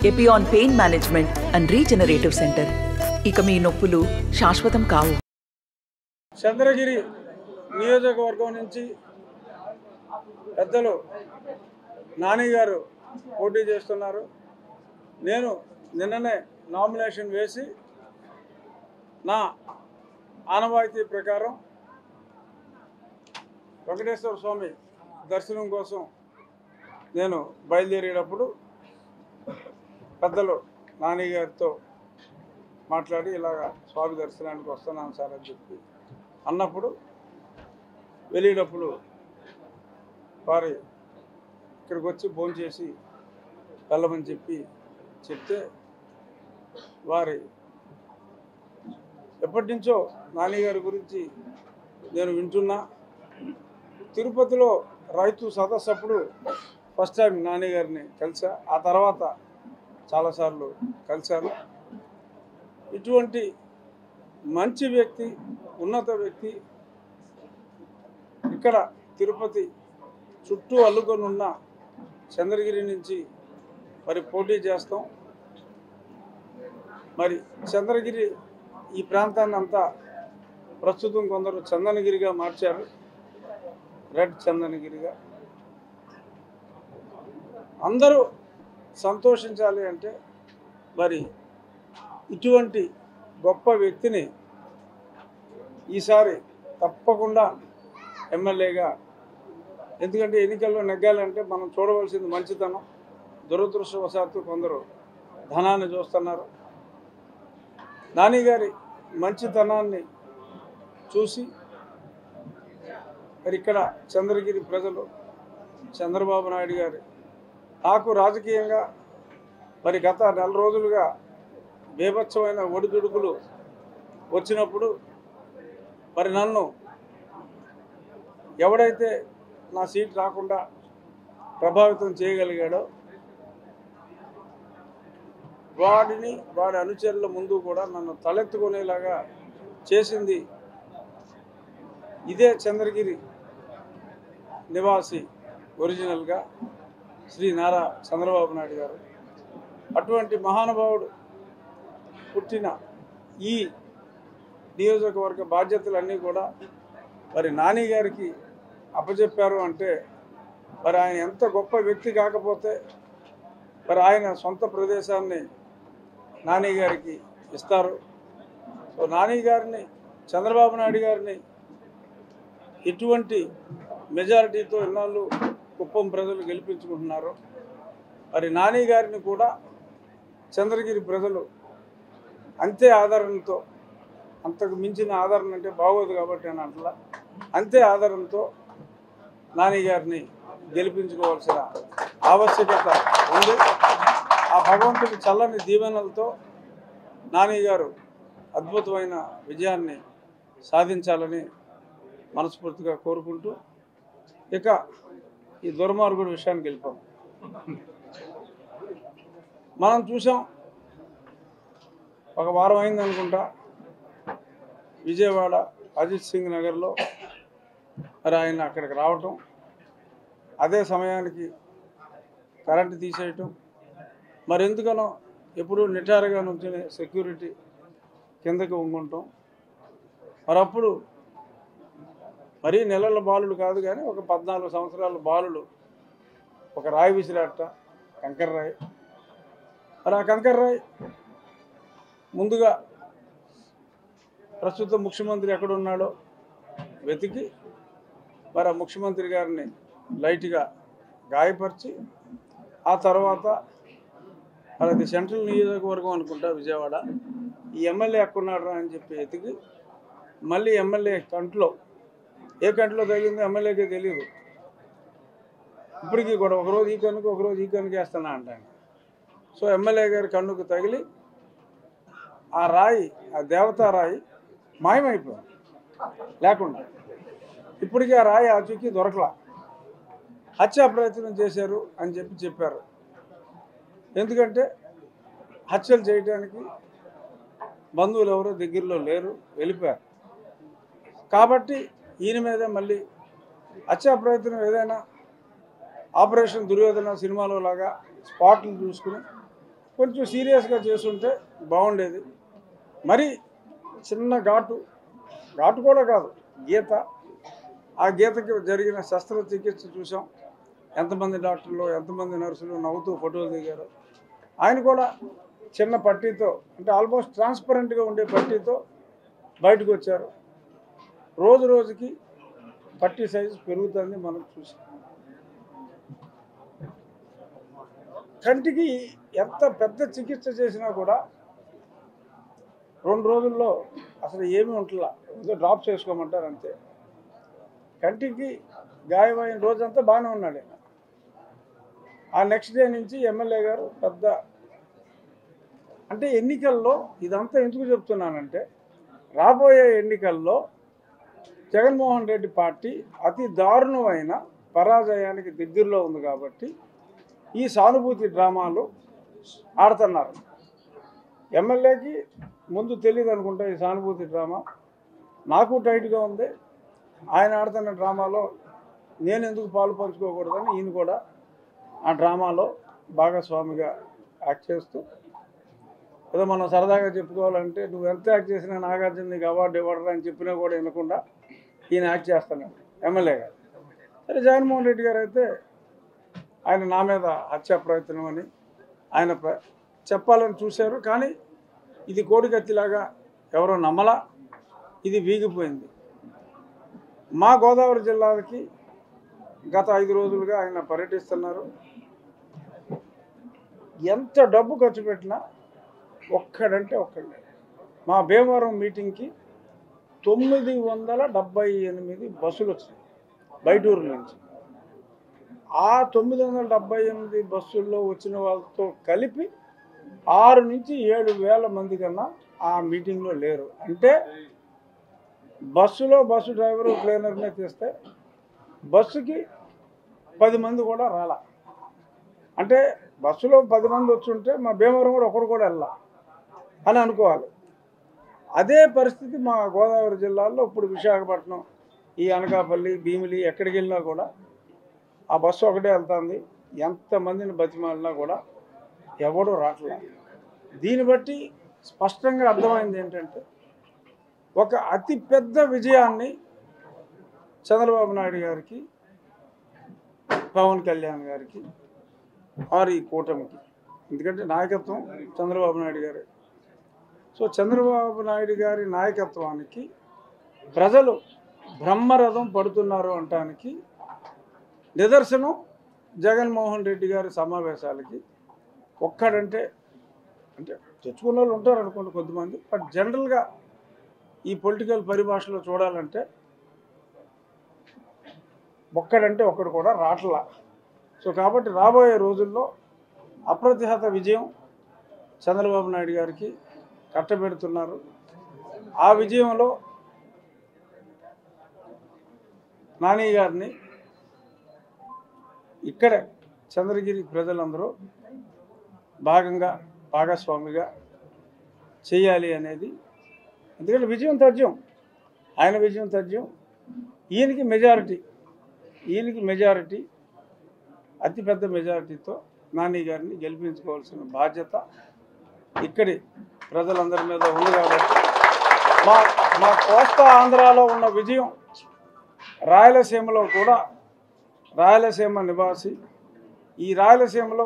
Epione pain management and regenerative centre. ఇక మీ నొప్పులు శాశ్వతం కావు. చంద్రగిరి నియోజకవర్గం నుంచి పెద్దలు నాని గారు పోటీ చేస్తున్నారు. నేను నిన్ననే నామినేషన్ వేసి నా ఆనవాయితీ ప్రకారం వెంకటేశ్వర స్వామి దర్శనం కోసం నేను బయలుదేరేటప్పుడు పెద్దలు నాని గారితో మాట్లాడి ఇలాగా స్వామి దర్శనానికి వస్తున్నాను సార్ అని చెప్పి అన్నప్పుడు వెళ్ళేటప్పుడు వారి ఇక్కడికి వచ్చి భోంచేసి వెళ్ళమని చెప్తే వారి ఎప్పటి నుంచో నాని గారి గురించి నేను వింటున్నా. తిరుపతిలో రైతు సదస్సు అప్పుడు ఫస్ట్ టైం నాని గారిని కలిసా, ఆ తర్వాత చాలాసార్లు కలిశాను. ఇటువంటి మంచి వ్యక్తి, ఉన్నత వ్యక్తి ఇక్కడ తిరుపతి చుట్టూ అల్లుకొని ఉన్న చంద్రగిరి నుంచి మరి పోటీ చేస్తాం. మరి చంద్రగిరి ఈ ప్రాంతాన్ని అంతా ప్రస్తుతం కొందరు చందనగిరిగా మార్చారు, రెడ్ చందనగిరిగా. అందరూ సంతోషించాలి అంటే మరి ఇటువంటి గొప్ప వ్యక్తిని ఈసారి తప్పకుండా ఎమ్మెల్యేగా, ఎందుకంటే ఎన్నికల్లో నెగ్గాలంటే మనం చూడవలసింది మంచితనం. దురదృష్టవశాత్తు కొందరు ధనాన్ని చూస్తున్నారు. నాని గారి మంచితనాన్ని చూసి మరి ఇక్కడ చంద్రగిరి ప్రజలు చంద్రబాబు నాయుడు గారి నాకు రాజకీయంగా మరి గత 4 రోజులుగా బీభత్సమైన ఒడిదుడుకులు వచ్చినప్పుడు మరి నన్ను ఎవడైతే నా సీట్ రాకుండా ప్రభావితం చేయగలిగాడో వాడి అనుచరుల ముందు కూడా నన్ను తలెత్తుకునేలాగా చేసింది ఇదే చంద్రగిరి నివాసి ఒరిజినల్గా శ్రీ నారా చంద్రబాబు నాయుడు గారు. అటువంటి మహానుభావుడు పుట్టిన ఈ నియోజకవర్గ బాధ్యతలన్నీ కూడా మరి నాని గారికి అప్పచెప్పారు అంటే మరి ఆయన ఎంత గొప్ప వ్యక్తి కాకపోతే మరి ఆయన సొంత ప్రదేశాన్ని నాని గారికి ఇస్తారు. సో నాని గారిని, చంద్రబాబు నాయుడు గారిని ఎటువంటి మెజారిటీతో ఇన్నాళ్ళు కుప్పం ప్రజలు గెలిపించుకుంటున్నారు. మరి నాని గారిని కూడా చంద్రగిరి ప్రజలు అంతే ఆదరణతో, అంతకు మించిన ఆదరణ అంటే బాగోదు కాబట్టి అని అంటలా, అంతే ఆదరణతో నాని గారిని గెలిపించుకోవాల్సిన ఆవశ్యకత ఉంది. ఆ భగవంతుడి చల్లని దీవెనలతో నాని గారు అద్భుతమైన విజయాన్ని సాధించాలని మనస్ఫూర్తిగా కోరుకుంటూ ఇక ఈ దుర్మార్గుడి విషయానికి వెళ్ళిపోం. మనం చూసాం, ఒక వారం అయింది అనుకుంటా, విజయవాడ అజిత్ సింగ్ నగర్లో మరి ఆయన అక్కడికి రావటం, అదే సమయానికి కరెంటు తీసేయటం, మరి ఎందుకనో ఎప్పుడు నిటారుగా నుంచి సెక్యూరిటీ కిందకి వంగుంటాం. మరి అప్పుడు మరీ నెలల బాలుడు కాదు కానీ ఒక 14 సంవత్సరాల బాలుడు ఒక రాయి విసిరాట, కంకర రాయి. మరి ఆ కంకర రాయి ముందుగా ప్రస్తుత ముఖ్యమంత్రి ఎక్కడున్నాడో వెతికి మరి ఆ ముఖ్యమంత్రి గారిని లైట్గా గాయపరిచి, ఆ తర్వాత మరి అది సెంట్రల్ నియోజకవర్గం అనుకుంటా విజయవాడ, ఈ ఎమ్మెల్యే ఎక్కడున్నాడు అని చెప్పి వెతికి మళ్ళీ ఎమ్మెల్యే కంట్లో, ఏ కంట్లో తగిలిందో ఎమ్మెల్యేకే తెలియదు ఇప్పటికీ కూడా. ఒకరోజు ఈ కన్నుకు, ఒకరోజు ఈ కన్నుకు వేస్తున్నా అంటాను. సో ఎమ్మెల్యే గారి కన్నుకు తగిలి ఆ రాయి, ఆ దేవతా రాయి మాయమైపోయింది లేకుండా. ఇప్పటికీ ఆ రాయి ఆచూకీ దొరకలా. హత్యా ప్రయత్నం చేశారు అని చెప్పారు. ఎందుకంటే హత్యలు చేయడానికి బంధువులు ఎవరో దగ్గరలో లేరు, వెళ్ళిపోయారు. కాబట్టి ఈయన మీద మళ్ళీ హత్యా ప్రయత్నం ఏదైనా ఆపరేషన్ దుర్యోధన సినిమాలో లాగా స్పాట్లు చూసుకుని కొంచెం సీరియస్గా చేస్తుంటే బాగుండేది. మరి చిన్న ఘాటు కూడా కాదు, గీత. ఆ గీతకి జరిగిన శస్త్రచికిత్స చూసాం. ఎంతమంది డాక్టర్లు, ఎంతమంది నర్సులు నవ్వుతూ ఫోటోలు దిగారు. ఆయన కూడా చిన్న పట్టీతో, అంటే ఆల్మోస్ట్ ట్రాన్స్పరెంట్గా ఉండే పట్టీతో బయటకు వచ్చారు. రోజు రోజుకి పట్టీ సైజు పెరుగుతుంది మనం చూసాం. కంటికి ఎంత పెద్ద చికిత్స చేసినా కూడా 2 రోజుల్లో అసలు ఏమీ ఉంటుందా, ఏదో డ్రాప్స్ వేసుకోమంటారు అంతే. కంటికి గాయమైన రోజంతా బాగానే ఉన్నాడు. ఆ నెక్స్ట్ డే నుంచి ఎమ్మెల్యే గారు పెద్ద, అంటే ఎన్నికల్లో ఇదంతా ఎందుకు చెప్తున్నానంటే, రాబోయే ఎన్నికల్లో జగన్మోహన్ రెడ్డి పార్టీ అతి దారుణమైన పరాజయానికి దగ్గరలో ఉంది కాబట్టి ఈ సానుభూతి డ్రామాలు ఆడుతున్నారు. ఎమ్మెల్యేకి ముందు తెలియదు అనుకుంటా ఈ సానుభూతి డ్రామా. నాకు టైట్గా ఉంది. ఆయన ఆడుతున్న డ్రామాలో నేను ఎందుకు పాలు పంచుకోకూడదని ఈయన కూడా ఆ డ్రామాలో భాగస్వామిగా యాక్ట్ చేస్తూ, ఏదో మనం సరదాగా చెప్పుకోవాలంటే నువ్వు ఎంత యాక్ట్ చేసినా నాగార్జున నీకు అవార్డు ఇవ్వడరా అని చెప్పినా కూడా వినకుండా ఈయన యాక్ట్ చేస్తున్నాడు ఎమ్మెల్యే గారు. సరే, జగన్మోహన్ రెడ్డి గారు అయితే ఆయన నా మీద హత్యా ప్రయత్నం అని ఆయన చెప్పాలని చూశారు. కానీ ఇది కోడికత్తిలాగా ఎవరో నమ్మలా, ఇది వీగిపోయింది. మా గోదావరి జిల్లాలకి గత 5 రోజులుగా ఆయన పర్యటిస్తున్నారు. ఎంత డబ్బు ఖర్చు పెట్టినా ఒక్కడంటే ఒక్కడే. మా భీమవరం మీటింగ్కి 978 బస్సులు వచ్చాయి బయటూరు నుంచి. ఆ 978 బస్సుల్లో వచ్చిన వాళ్ళతో కలిపి 6 నుంచి 7 వేల మంది కన్నా ఆ మీటింగ్లో లేరు. అంటే బస్సులో బస్సు డ్రైవరు క్లీనర్నే తీస్తే బస్సుకి 10 మంది కూడా రాలా. అంటే బస్సులో 10 మంది వచ్చుంటే మా భీమవరం కూడా ఒకరు కూడా వెళ్ళా అని అనుకోవాలి. అదే పరిస్థితి మా గోదావరి జిల్లాలో ఇప్పుడు విశాఖపట్నం, ఈ అనకాపల్లి, భీమిలి ఎక్కడికి వెళ్ళినా కూడా ఆ బస్సు ఒకటే వెళ్తుంది. ఎంతమందిని బతిమాలినా కూడా ఎవడూ రావట్లేదు. దీన్ని బట్టి స్పష్టంగా అర్థమైంది ఏంటంటే, ఒక అతిపెద్ద విజయాన్ని చంద్రబాబు నాయుడు గారికి, పవన్ కళ్యాణ్ గారికి, వారి కూటమికి, ఎందుకంటే నాయకత్వం చంద్రబాబు నాయుడు గారి. సో చంద్రబాబు నాయుడు గారి నాయకత్వానికి ప్రజలు బ్రహ్మరథం పడుతున్నారు అనటానికి నిదర్శనం జగన్మోహన్ రెడ్డి గారి సమావేశాలకి. ఒక్కడంటే, అంటే తెచ్చుకున్న వాళ్ళు ఉంటారు అనుకోండి కొద్దిమంది, బట్ జనరల్గా ఈ పొలిటికల్ పరిభాషలో చూడాలంటే ఒక్కడంటే ఒక్కడు కూడా రాట్లా. సో కాబట్టి రాబోయే రోజుల్లో అప్రతిహత విజయం చంద్రబాబు నాయుడు గారికి కట్టబెడుతున్నారు. ఆ విజయంలో నాని గారిని ఇక్కడ చంద్రగిరి ప్రజలందరూ భాగస్వామిగా చేయాలి అనేది. ఎందుకంటే విజయం తథ్యం, ఆయన విజయం తథ్యం. ఈయనకి మెజారిటీ అతిపెద్ద మెజారిటీతో నాని గారిని గెలిపించుకోవాల్సిన బాధ్యత ఇక్కడి ప్రజలందరి మీద ఉంది. కాబట్టి మా కోస్తా ఆంధ్రాలో ఉన్న విజయం రాయలసీమలో కూడా, రాయలసీమ నివాసి, ఈ రాయలసీమలో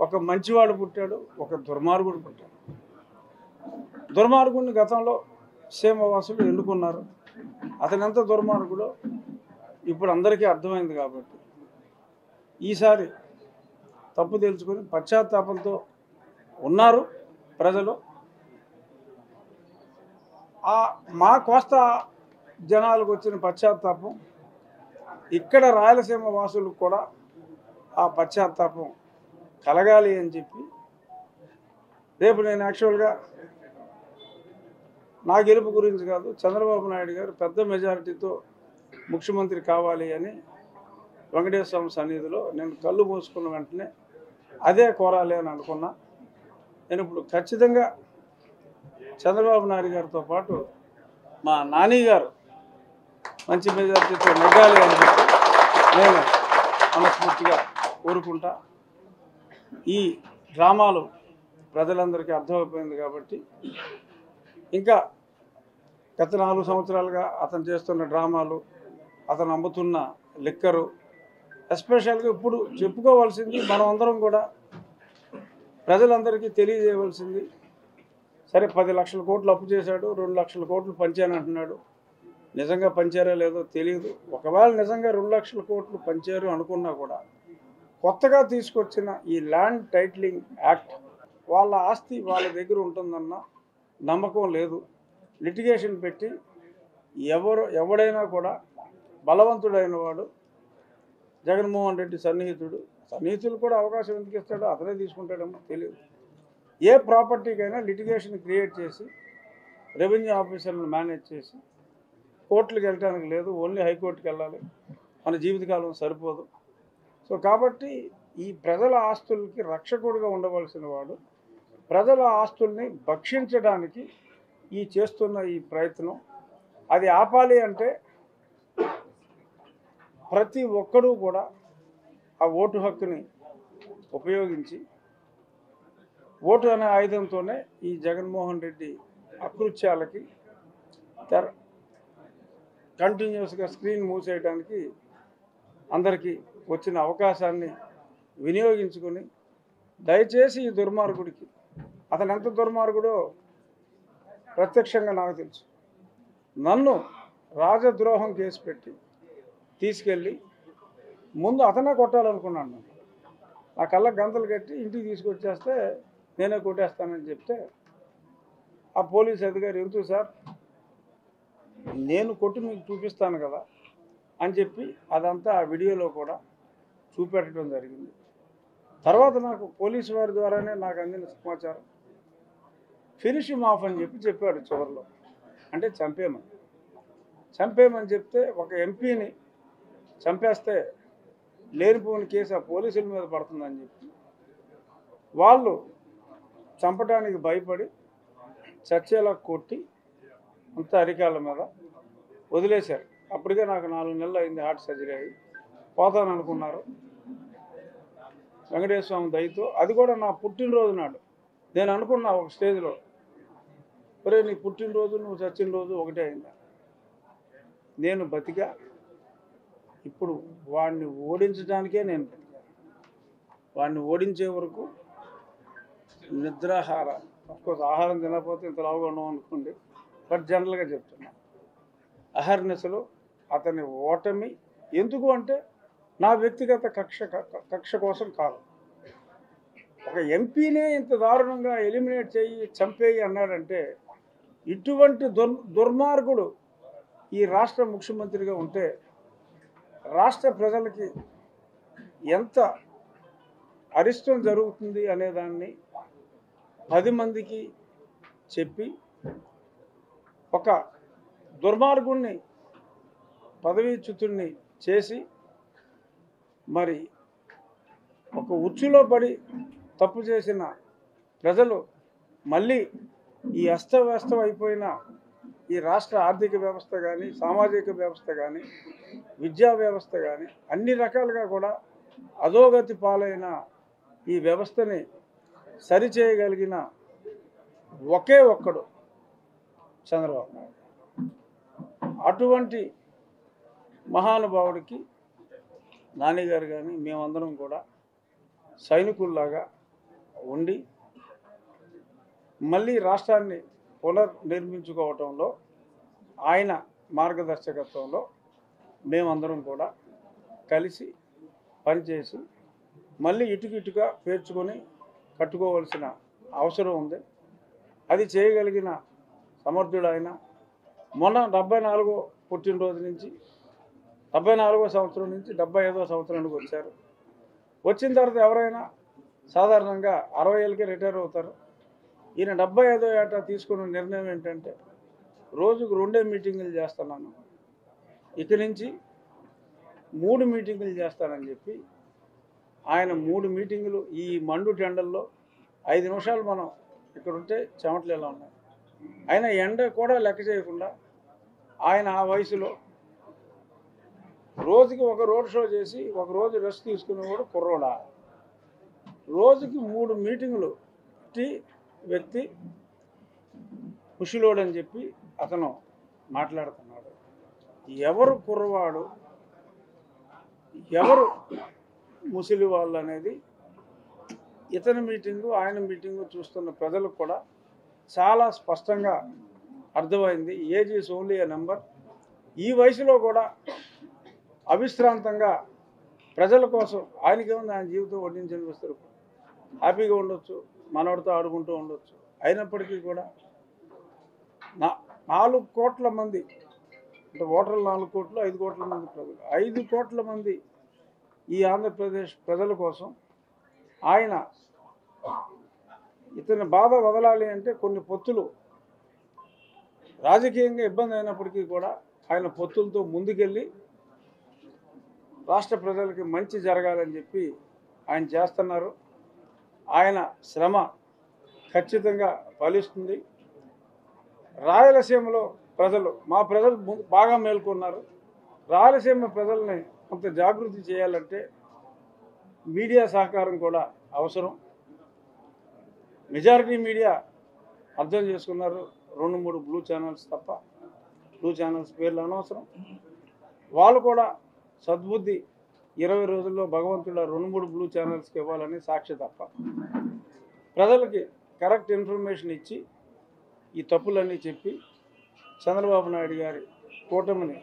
ఒక మంచివాడు పుట్టాడు, ఒక దుర్మార్గుడు పుట్టాడు. దుర్మార్గుడిని గతంలో సీమవాసులు ఎన్నుకున్నారు. అతను ఎంత దుర్మార్గుడో ఇప్పుడు అందరికీ అర్థమైంది. కాబట్టి ఈసారి తప్పు తెలుసుకొని పశ్చాత్తాపంతో ఉన్నారు ప్రజలు. మా కోస్తా జనాలకు వచ్చిన పశ్చాత్తాపం ఇక్కడ రాయలసీమ వాసులకు కూడా ఆ పశ్చాత్తాపం కలగాలి అని చెప్పి రేపు నేను యాక్చువల్గా నా గెలుపు గురించి కాదు, చంద్రబాబు నాయుడు గారు పెద్ద మెజారిటీతో ముఖ్యమంత్రి కావాలి అని వెంకటేశ్వర స్వామి సన్నిధిలో నేను కళ్ళు మూసుకున్న వెంటనే అదే కోరాలి అని అనుకున్నా. నేను ఇప్పుడు ఖచ్చితంగా చంద్రబాబు నాయుడు గారితో పాటు మా నాని గారు మంచి మెజారిటీతో నెగ్గాలి అని చెప్పి నేను మనస్ఫూర్తిగా కోరుకుంటా. ఈ డ్రామాలు ప్రజలందరికీ అర్థమైపోయింది కాబట్టి ఇంకా గత 4 సంవత్సరాలుగా అతను చేస్తున్న డ్రామాలు, అతను అమ్ముతున్న లిక్కరు, ఎస్పెషల్గా ఇప్పుడు చెప్పుకోవాల్సింది మనం అందరం కూడా ప్రజలందరికీ తెలియజేయవలసింది, సరే 10 లక్షల కోట్లు అప్పు చేశాడు, 2 లక్షల కోట్లు పంచాను అంటున్నాడు. నిజంగా పంచారో లేదో తెలియదు. ఒకవేళ నిజంగా 2 లక్షల కోట్లు పంచారు అనుకున్నా కూడా కొత్తగా తీసుకొచ్చిన ఈ ల్యాండ్ టైటిలింగ్ యాక్ట్ వాళ్ళ ఆస్తి వాళ్ళ దగ్గర ఉంటుందన్న నమ్మకం లేదు. లిటిగేషన్ పెట్టి ఎవడైనా కూడా బలవంతుడైన వాడు జగన్మోహన్ రెడ్డి సన్నిహితులు కూడా అవకాశం ఎందుకు ఇస్తాడో అతనే తీసుకుంటాడేమో తెలియదు. ఏ ప్రాపర్టీకైనా లిటిగేషన్ క్రియేట్ చేసి రెవెన్యూ ఆఫీసర్లను మేనేజ్ చేసి కోర్టులకు వెళ్ళడానికి లేదు, ఓన్లీ హైకోర్టుకి వెళ్ళాలి. మన జీవితకాలం సరిపోదు. సో కాబట్టి ఈ ప్రజల ఆస్తులకి రక్షకుడిగా ఉండవలసిన వాడు ప్రజల ఆస్తుల్ని భక్షించడానికి చేస్తున్న ఈ ప్రయత్నం అది ఆపాలి అంటే ప్రతి ఒక్కరూ కూడా ఆ ఓటు హక్కుని ఉపయోగించి ఓటు అనే ఆయుధంతోనే ఈ జగన్మోహన్ రెడ్డి అకృత్యాలకి కంటిన్యూస్గా స్క్రీన్ మూసేయడానికి అందరికీ వచ్చిన అవకాశాన్ని వినియోగించుకొని దయచేసి ఈ దుర్మార్గుడికి, అతను ఎంత దుర్మార్గుడో ప్రత్యక్షంగా నాకు తెలుసు. నన్ను రాజద్రోహం కేసు పెట్టి తీసుకెళ్ళి ముందు అతనే కొట్టాలనుకున్నాను. నా కళ్ళ గంతలు కట్టి ఇంటికి తీసుకొచ్చేస్తే నేనే కొట్టేస్తానని చెప్తే ఆ పోలీస్ అధికారి ఎందుకు సార్ నేను కొట్టి మీకు చూపిస్తాను కదా అని చెప్పి అదంతా ఆ వీడియోలో కూడా చూపెట్టడం జరిగింది. తర్వాత నాకు పోలీసు వారి ద్వారానే నాకు అందిన సమాచారం ఫినిష్ ఆఫ్ అని చెప్పాడు చివరిలో. అంటే చంపేయమని చెప్తే ఒక ఎంపీని చంపేస్తే లేనిపోని కేసు ఆ పోలీసుల మీద పడుతుందని చెప్పి వాళ్ళు చంపడానికి భయపడి చర్చేలా కొట్టి అంతా అరికాళ్ళ మీద వదిలేశారు. అప్పటికే నాకు 4 నెలలు అయింది హార్ట్ సర్జరీ అయ్యి. పోతాను అనుకున్నారు. వెంకటేశ్వర స్వామి దయతో అది కూడా నా పుట్టినరోజు నాడు నేను అనుకున్నా ఒక స్టేజ్లో, ఒరే నీ పుట్టినరోజు నువ్వు చచ్చిన రోజు ఒకటే అయిందా, నేను బతికా, ఇప్పుడు వాడిని ఓడించడానికే నేను బతికా, వాడిని ఓడించే వరకు నిద్రాహార అఫ్కోర్స్ ఆహారం తినకపోతే ఇంత లావుగా ఉన్నాం అనుకోండి, బట్ జనరల్గా చెప్తున్నా అహర్నిశలో అతని ఓటమి ఎందుకు అంటే నా వ్యక్తిగత కక్ష కోసం కాదు. ఒక ఎంపీనే ఇంత దారుణంగా ఎలిమినేట్ చేయి చంపేయి అన్నాడంటే ఇటువంటి దుర్మార్గుడు ఈ రాష్ట్ర ముఖ్యమంత్రిగా ఉంటే రాష్ట్ర ప్రజలకి ఎంత అరిష్టం జరుగుతుంది అనేదాన్ని 10 మందికి చెప్పి ఒక దుర్మార్గుణ్ణి పదవీచ్యుతుణ్ణి చేసి మరి ఒక ఉచ్చులో పడి తప్పు చేసిన ప్రజలు మళ్ళీ ఈ అస్తవ్యస్తం అయిపోయిన ఈ రాష్ట్ర ఆర్థిక వ్యవస్థ కానీ, సామాజిక వ్యవస్థ కానీ, విద్యా వ్యవస్థ కానీ అన్ని రకాలుగా కూడా అధోగతి పాలైన ఈ వ్యవస్థని సరిచేయగలిగిన ఒకే ఒక్కడు చంద్రబాబు నాయుడు. అటువంటి మహానుభావుడికి నాన్నగారు కానీ మేమందరం కూడా సైనికుల్లాగా ఉండి మళ్ళీ రాష్ట్రాన్ని పునర్నిర్మించుకోవటంలో ఆయన మార్గదర్శకత్వంలో మేమందరం కూడా కలిసి పనిచేసి మళ్ళీ ఇటుగా పేర్చుకొని కట్టుకోవాల్సిన అవసరం ఉంది. అది చేయగలిగిన సమర్థుడు ఆయన. మొన్న 74వ పుట్టినరోజు నుంచి 74వ సంవత్సరం నుంచి 75వ సంవత్సరానికి వచ్చారు. వచ్చిన తర్వాత ఎవరైనా సాధారణంగా 60 ఏళ్ళకే రిటైర్ అవుతారు. ఈయన 75వ ఏట తీసుకున్న నిర్ణయం ఏంటంటే రోజుకు 2 మీటింగులు చేస్తున్నాను, ఇక నుంచి 3 మీటింగులు చేస్తానని చెప్పి ఆయన 3 మీటింగులు ఈ మండు టెండల్లో 5 నిమిషాలు మనం ఇక్కడ ఉంటే చెమటలు ఎలా ఉన్నాయి, ఆయన ఎండ కూడా లెక్క చేయకుండా ఆయన ఆ వయసులో రోజుకి ఒక రోడ్ షో చేసి ఒక రోజు రెస్ట్ తీసుకునేవాడు కుర్రోడా. రోజుకి 3 మీటింగులు పెట్టి వ్యక్తి కుషిలోడని చెప్పి అతను మాట్లాడుతున్నాడు. ఎవరు కుర్రవాడు, ఎవరు ముసలి వాళ్ళు అనేది ఇతని మీటింగు ఆయన మీటింగు చూస్తున్న ప్రజలకు కూడా చాలా స్పష్టంగా అర్థమైంది. Age is only A number. ఈ వయసులో కూడా అవిశ్రాంతంగా ప్రజల కోసం ఆయనకేముంది, ఆయన జీవితం వడ్డించిన విస్తరు హ్యాపీగా ఉండొచ్చు, మనవాడితో ఆడుకుంటూ ఉండొచ్చు. అయినప్పటికీ కూడా 4 కోట్ల మంది అంటే ఓటర్లు 4 కోట్లు, 5 కోట్ల మంది ప్రజలు, 5 కోట్ల మంది ఈ ఆంధ్రప్రదేశ్ ప్రజల కోసం ఆయన ఇతని బాధ వదలాలి అంటే కొన్ని పొత్తులు రాజకీయంగా ఇబ్బంది అయినప్పటికీ కూడా ఆయన పొత్తులతో ముందుకెళ్ళి రాష్ట్ర ప్రజలకి మంచి జరగాలని చెప్పి ఆయన చేస్తున్నారు. ఆయన శ్రమ ఖచ్చితంగా ఫలిస్తుంది. రాయలసీమలో ప్రజలు మా ప్రజలు బాగా మేల్కొన్నారు. రాయలసీమ ప్రజల్ని కొంత జాగృతి చేయాలంటే మీడియా సహకారం కూడా అవసరం. మెజారిటీ మీడియా అర్థం చేసుకున్నారు. 2-3 బ్లూ ఛానల్స్ తప్ప, బ్లూ ఛానల్స్ పేర్లు అనవసరం. వాళ్ళు కూడా సద్బుద్ధి 20 రోజుల్లో భగవంతుడు 2-3 బ్లూ ఛానల్స్కి ఇవ్వాలని సాక్షి తప్ప ప్రజలకి కరెక్ట్ ఇన్ఫర్మేషన్ ఇచ్చి ఈ తప్పులన్నీ చెప్పి చంద్రబాబు నాయుడు గారి కూటమిని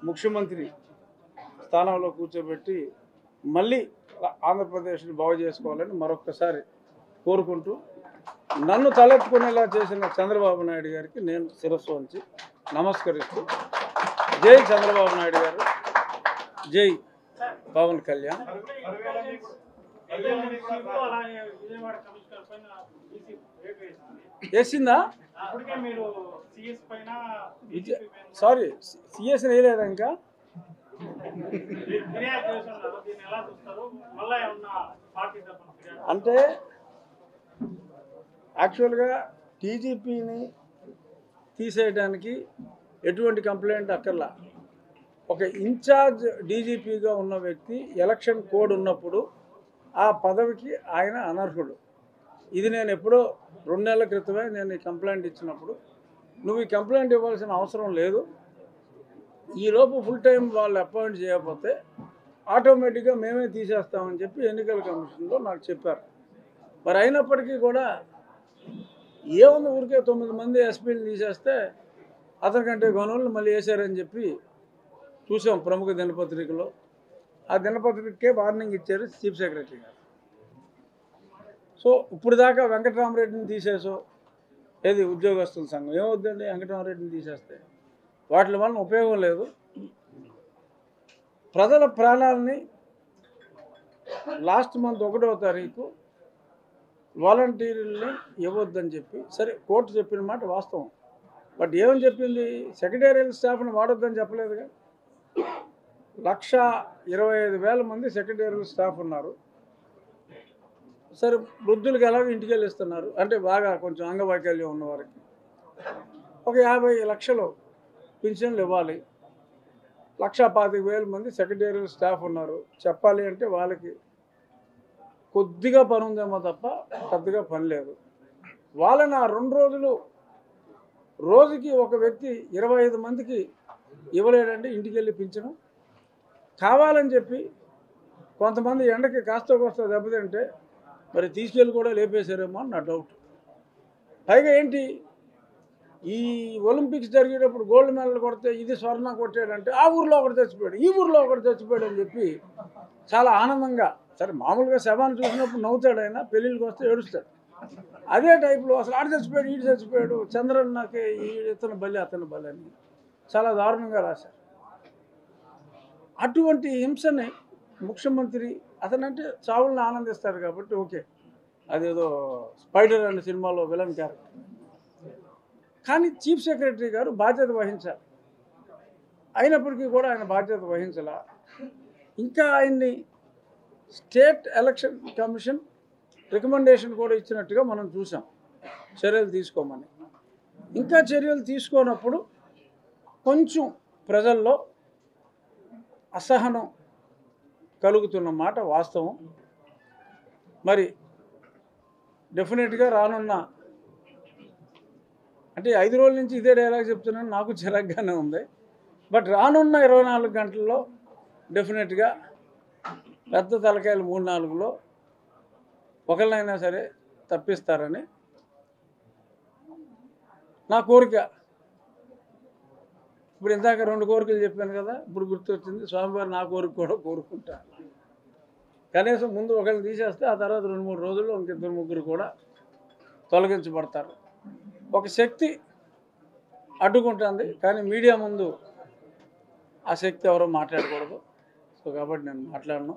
ముఖ్యమంత్రి స్థానంలో కూర్చోబెట్టి మళ్ళీ ఆంధ్రప్రదేశ్ని బాగు చేసుకోవాలని మరొక్కసారి కోరుకుంటూ నన్ను తలెత్తుకునేలా చేసిన చంద్రబాబు నాయుడు గారికి నేను శిరస్సు వంచి నమస్కరిస్తూ జై చంద్రబాబు నాయుడు గారు, జై పవన్ కళ్యాణ్. వేసిందా? సారీ, సిఎస్ వేయలేదా ఇంకా? అంటే యాక్చువల్గా టీజీపీని తీసేయడానికి ఎటువంటి కంప్లైంట్ అక్కర్లా. ఒక ఇన్ఛార్జ్ డీజీపీగా ఉన్న వ్యక్తి ఎలక్షన్ కోడ్ ఉన్నప్పుడు ఆ పదవికి ఆయన అనర్హుడు. ఇది నేను ఎప్పుడో 2 నెలల క్రితమే నేను ఈ కంప్లైంట్ ఇచ్చినప్పుడు నువ్వు ఈ కంప్లైంట్ ఇవ్వాల్సిన అవసరం లేదు, ఈలోపు ఫుల్ టైం వాళ్ళు అపాయింట్ చేయకపోతే ఆటోమేటిక్గా మేమే తీసేస్తామని చెప్పి ఎన్నికల కమిషన్లో నాకు చెప్పారు. మరి అయినప్పటికీ కూడా ఏముంది, ఊరికే 9 మంది ఎస్పీలు తీసేస్తే అతనికంటే గనులు మళ్ళీ వేసారని చెప్పి చూసాం ప్రముఖ దినపత్రికలో. ఆ దినపత్రికకే వార్నింగ్ ఇచ్చారు చీఫ్ సెక్రటరీ గారు. సో ఇప్పుడు దాకా వెంకటరామరెడ్డిని తీసేసో ఏది ఉద్యోగస్తుల సంఘం ఏమవుద్దండి, వెంకటరామరెడ్డిని తీసేస్తే వాటి వలన ఉపయోగం లేదు. ప్రజల ప్రాణాలని లాస్ట్ మంత్ 1వ తారీఖు వాలంటీర్లని ఇవ్వద్దని చెప్పి, సరే కోర్టు చెప్పిన మాట వాస్తవం, బట్ ఏమని చెప్పింది, సెక్రటేరియల్ స్టాఫ్ని వాడొద్దని చెప్పలేదుగా. 1,25,000 మంది సెక్రటేరియల్ స్టాఫ్ ఉన్నారు. సరే వృద్ధులకు ఎలాగో ఇంటికి వెళ్ళి ఇస్తున్నారు, అంటే బాగా కొంచెం అంగవైకల్యం ఉన్నవారికి ఒక 50 లక్షలు పింఛన్లు ఇవ్వాలి. 1,25,000 మంది సెక్రటేరియల్ స్టాఫ్ ఉన్నారు. చెప్పాలి అంటే వాళ్ళకి కొద్దిగా పని ఉందేమో తప్ప పెద్దగా పని లేదు. వాళ్ళని ఆ 2 రోజులు రోజుకి ఒక వ్యక్తి 25 మందికి ఇవ్వలేడండి ఇంటికి వెళ్ళి పింఛను. కావాలని చెప్పి కొంతమంది ఎండకి కాస్త దెబ్బతింటే మరి తీసుకెళ్ళి కూడా లేపేశారేమో అని నా డౌట్. పైగా ఏంటి, ఈ ఒలింపిక్స్ జరిగేటప్పుడు గోల్డ్ మెడల్ కొడితే ఇది స్వర్ణ కొట్టాడంటే ఆ ఊర్లో ఒకటి చచ్చిపోయాడు, ఈ ఊర్లో ఒకటి చచ్చిపోయాడు అని చెప్పి చాలా ఆనందంగా, సరే మామూలుగా శవాన్ని చూసినప్పుడు నవ్వుతాడు, ఆయన పెళ్ళిళ్ళకి వస్తే ఏడుస్తాడు. అదే టైప్లో అసలు ఆడు చచ్చిపోయాడు, ఈడు చచ్చిపోయాడు, చంద్రన్నకి ఇతను బలి అతను బలి అని చాలా దారుణంగా రాశారు. అటువంటి హింసని ముఖ్యమంత్రి, అతనంటే చావులను ఆనందిస్తాడు కాబట్టి ఓకే, అదేదో స్పైడర్ అనే సినిమాలో విలన్ క్యారెక్టర్. కానీ చీఫ్ సెక్రటరీ గారు బాధ్యత వహించాలి, అయినప్పటికీ కూడా ఆయన బాధ్యత వహించాల. ఇంకా ఆయన్ని స్టేట్ ఎలక్షన్ కమిషన్ రికమెండేషన్ కూడా ఇచ్చినట్టుగా మనం చూసాం చర్యలు తీసుకోమని. ఇంకా చర్యలు తీసుకోనప్పుడు కొంచెం ప్రజల్లో అసహనం కలుగుతున్న మాట వాస్తవం. మరి డెఫినెట్గా రానున్న అంటే 5 రోజుల నుంచి ఇదే డైలాగ్ చెప్తున్నాను, నాకు చిరాగ్గానే ఉంది. బట్ రానున్న 24 గంటల్లో డెఫినెట్గా పెద్ద తలకాయలు 3-4లో ఒకళ్ళైనా సరే తప్పిస్తారని నా కోరిక. ఇప్పుడు ఇందాక 2 కోరికలు చెప్పాను కదా, ఇప్పుడు గుర్తొచ్చింది. స్వామివారు నా కోరిక కూడా కోరుకుంటా. కనీసం ముందు ఒకరిని తీసేస్తే ఆ తర్వాత 2-3 రోజుల్లో ఇంకిద్దరు ముగ్గురు కూడా తొలగించబడతారు. ఒక శక్తి అడ్డుకుంటుంది, కానీ మీడియా ముందు ఆ శక్తి ఎవరో మాట్లాడకూడదు. సో కాబట్టి నేను మాట్లాడను.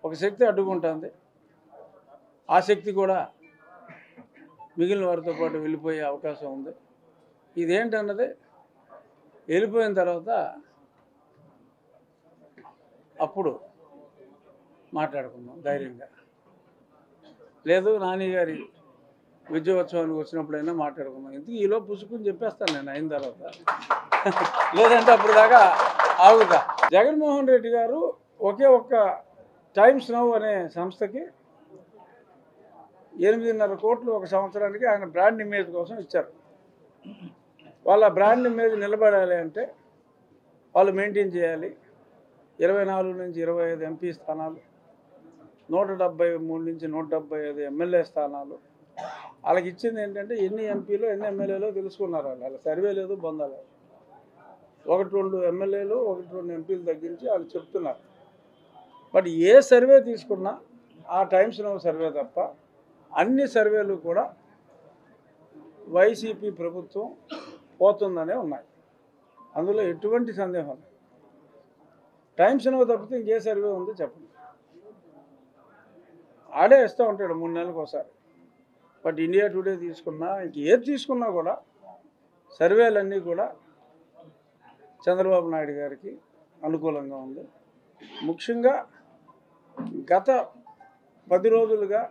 ఒక శక్తి అడ్డుకుంటుంది, ఆ శక్తి కూడా మిగిలిన వారితో పాటు వెళ్ళిపోయే అవకాశం ఉంది. ఇదేంటన్నది వెళ్ళిపోయిన తర్వాత అప్పుడు మాట్లాడుకుందాం ధైర్యంగా. లేదు నాని గారి విజయోత్సవానికి వచ్చినప్పుడైనా మాట్లాడుకుందాం. ఎందుకు ఈలో పుసుకుని చెప్పేస్తాను నేను అయిన తర్వాత, లేదంటే అప్పుడు దాకా ఆగుతా. జగన్మోహన్ రెడ్డి గారు ఒకే ఒక్క టైమ్స్ నౌ అనే సంస్థకి 8.5 కోట్లు ఒక సంవత్సరానికి ఆయన బ్రాండ్ ఇమేజ్ కోసం ఇచ్చారు. వాళ్ళ బ్రాండ్ ఇమేజ్ నిలబడాలి అంటే వాళ్ళు మెయింటైన్ చేయాలి. 24 నుంచి 25 ఎంపీ స్థానాలు, 173 నుంచి 175 ఎమ్మెల్యే స్థానాలు. వాళ్ళకి ఇచ్చింది ఏంటంటే ఎన్ని ఎంపీలు ఎన్ని ఎమ్మెల్యేలో తెలుసుకున్నారు. వాళ్ళ సర్వే లేదు, బొందలేదు. 1-2 ఎమ్మెల్యేలు 1-2 ఎంపీలు తగ్గించి వాళ్ళు చెప్తున్నారు. బట్ ఏ సర్వే తీసుకున్నా ఆ టైమ్స్ నౌ సర్వే తప్ప అన్ని సర్వేలు కూడా వైసీపీ ప్రభుత్వం పోతుందనే ఉన్నాయి. అందులో ఎటువంటి సందేహం లేదు. టైమ్స్ నౌ తప్పితే ఇంకే సర్వే ఉందో చెప్పండి. ఆడే ఇస్తూ ఉంటాడు 3 నెలలకు ఒకసారి. బట్ ఇండియా టుడే తీసుకున్నా ఇంక ఏది తీసుకున్నా కూడా సర్వేలన్నీ కూడా చంద్రబాబు నాయుడు గారికి అనుకూలంగా ఉంది. ముఖ్యంగా గత 10 రోజులుగా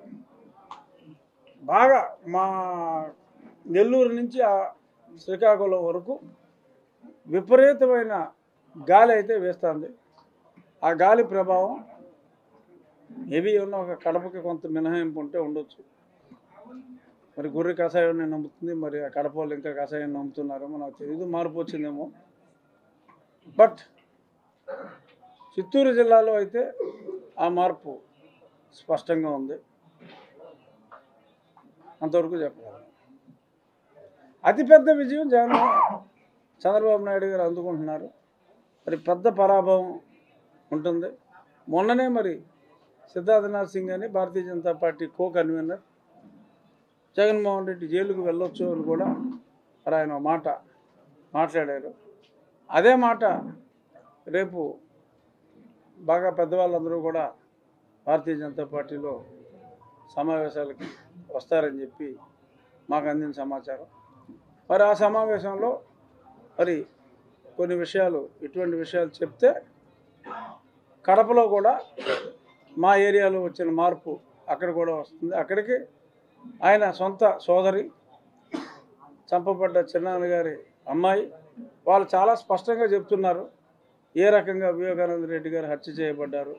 బాగా మా నెల్లూరు నుంచి శ్రీకాకుళం వరకు విపరీతమైన గాలి అయితే వేస్తుంది. ఆ గాలి ప్రభావం హెవీ ఉన్న ఒక కడపకి కొంత మినహాయింపు ఉంటే ఉండొచ్చు. మరి గొర్రె కషాయాన్ని నమ్ముతుంది, మరి ఆ కడప వాళ్ళు ఇంకా కషాయాన్ని నమ్ముతున్నారేమో నాకు తెలియదు. మార్పు వచ్చిందేమో. బట్ చిత్తూరు జిల్లాలో అయితే ఆ మార్పు స్పష్టంగా ఉంది. అంతవరకు చెప్పగలను. అతిపెద్ద విజయం చంద్రబాబు నాయుడు గారు అందుకుంటున్నారు. మరి పెద్ద పరాభవం ఉంటుంది. మొన్ననే మరి సిద్ధార్థనాథ్ సింగ్ అని Bharatiya Janata party co convener Jaganmohan Reddy జైలుకు వెళ్ళొచ్చు అని కూడా మరి ఆయన మాట మాట్లాడారు. అదే మాట రేపు బాగా పెద్దవాళ్ళందరూ కూడా భారతీయ జనతా పార్టీలో సమావేశాలకి వస్తారని చెప్పి మాకు అందిన సమాచారం. మరి ఆ సమావేశంలో మరి కొన్ని విషయాలు, ఇటువంటి విషయాలు చెప్తే కడపలో కూడా మా ఏరియాలో వచ్చిన మార్పు అక్కడ కూడా వస్తుంది. అక్కడికి ఆయన సొంత సోదరి చంపబడ్డ చిన్నాన్న గారి అమ్మాయి వాళ్ళు చాలా స్పష్టంగా చెప్తున్నారు ఏ రకంగా వివేకానంద రెడ్డి గారు హత్య చేయబడ్డారు.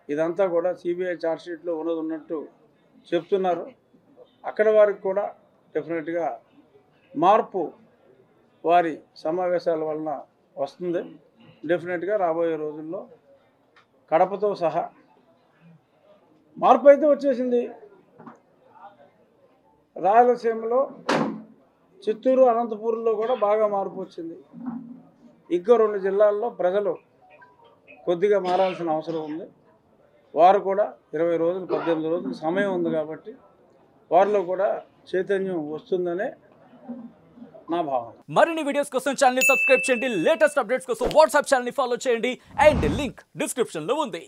ఇదంతా కూడా సిబిఐ ఛార్జ్షీట్లో ఉన్నట్టు చెప్తున్నారు. అక్కడ వారికి కూడా డెఫినెట్గా మార్పు వారి సమావేశాల వలన వస్తుంది. డెఫినెట్గా రాబోయే రోజుల్లో కడపతో సహా మార్పు అయితే వచ్చేసింది. రాయలసీమలో చిత్తూరు, అనంతపురంలో కూడా బాగా మార్పు వచ్చింది. ఇంకో 2 జిల్లాల్లో ప్రజలు కొద్దిగా మారాల్సిన అవసరం ఉంది. వారు కూడా 20 రోజులు 18 రోజులు సమయం ఉంది కాబట్టి వారిలో కూడా చైతన్యం వస్తుందనే నా భావన. మరిన్ని వీడియోస్ కోసం ఛానల్ ని సబ్స్క్రైబ్ చేయండి. లేటెస్ట్ అప్డేట్స్ కోసం వాట్సాప్ ఛానల్ ని ఫాలో చేయండి. అండ్ లింక్ డిస్క్రిప్షన్ లో ఉంది.